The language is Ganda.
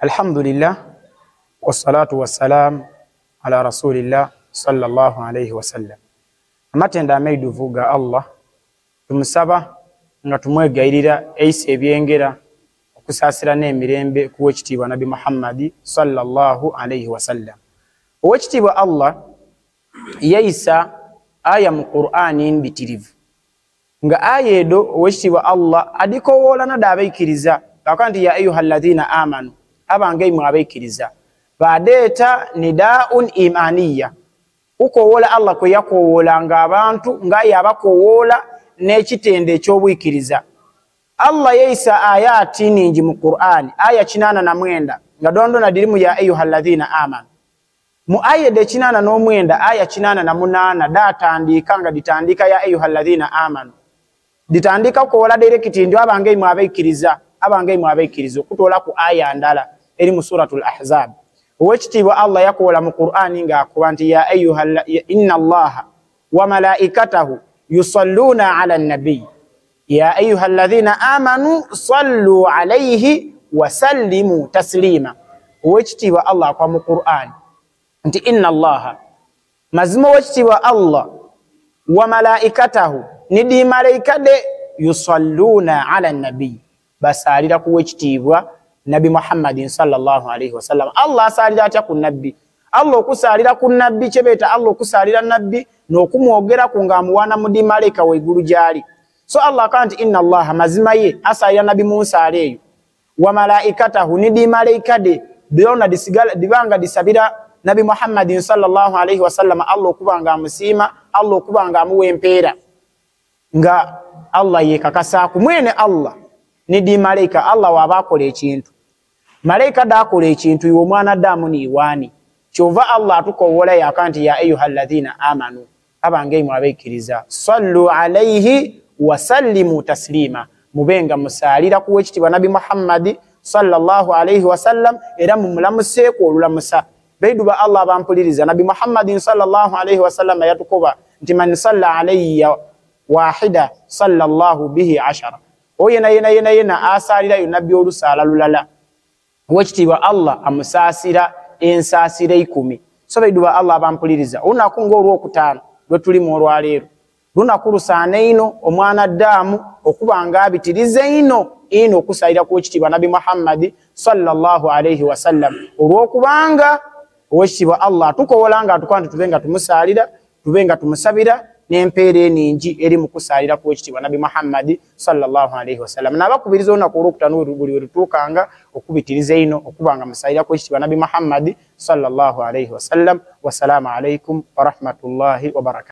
Alhamdulillah wassalatu wassalam ala rasulillah sallallahu alayhi wasallam. Amatenda ameiduvuga Allah tumusaba nga tumwegairira eise ebyengera okusasira n'emirembe kuwekitibwa Nabi Muhammad sallallahu alayhi wasallam. Owekitibwa Allah yaisa aya mu Qur'ani mbitirivu nga aya edo owekitibwa Allah adikowola nadabaikiriza bakanti ya ayyuhalladhina amanu abange mu abaikiriza badeta nidaun imaniya ukowola Allah kwe yakowola nga abantu nga yabakowola n'ekitende ekyobwikiriza. Allah yaisa ayati ningi mu Qur'ani aya 89 nga dondona dirimu ya ayyuhalladhina amanu mu aya de 89 aya 88 datandika nga ditandika ya ayyuhalladhina amanu ditandika kowola direct ndio abange mu abaikiriza okutola ku aya ndala eri mu suratul ahzab. Owekitibwa Allah yakola mu Qur'ani nga akubanti ya ayyuhal inna Allaha wa malaikatahu yusalluna ala nabi ya ayyuhalladhina amanu sallu alayhi wa sallimu taslima. Owekitibwa Allah kwa mu Qur'ani nti inna Allaha mazima owekitibwa Allah wa malaikatahu nidi malaikade yusalluna ala nabi basalira kuwekitibwa Nabi Muhammad sallallahu alayhi wasallam. Allah asalira atya ku nabbi. Allah okusalira ku nabbi chebeta Allah okusalira nabbi n'okumwogera ku ngamuwana mudi malaika waiguru jali. So Allah kanti inna Allah mazima ye asalira Nabi Musa aleyo wa malaikatahu nidi malaikade biona disigala dibanga disabira Nabi Muhammad sallallahu alayhi wasallam Allah okubanga musima Allah okubanga muwempera nga Allah ye kakasa ku mwene Allah nidi malaika Allah wabakola ekintu malaika dakola ekintu iwo mwana damu ni wani kyova Allah atukowola yakanti ya ayyuhalladhina amanu abange mu abaikiriza sallu alayhi wa sallimu taslima mubenga musalira kuwekitibwa Nabi Muhammad sallallahu alayhi wasallam era mumulamuse ko olulamusa baiduba Allah bampuliriza Nabi Muhammad sallallahu alayhi wasallam yatukoba nti man salla alayya wahida sallallahu bihi 10 oyena asalira yunabbi olusala lulala. Owekitibwa Allah amusasira ensasira 10. So baiduba Allah bampuliriza unakunga olwokutano lwe tuli mu olwaleero lunakulusana ino omwana damu okubanga abitirize ino okusalira kuwekitibwa Nabi Muhammad sallallahu alayhi wasallam olwokubanga owekitibwa Allah tukowolanga tukwandi tubenga tumusalira tubenga tumusabira n'empeere ningi eri mu kusalira kuwekitibwa Nabi Muhammad sallallahu alayhi wasallam. Nabakubiriza ona olwokutano buli wetutukanga okubitiriza ino okubanga musalira kuwekitibwa Nabi Muhammad sallallahu alayhi wasallam. Wassalamu alaykum wa rahmatullahi wa barakatuh.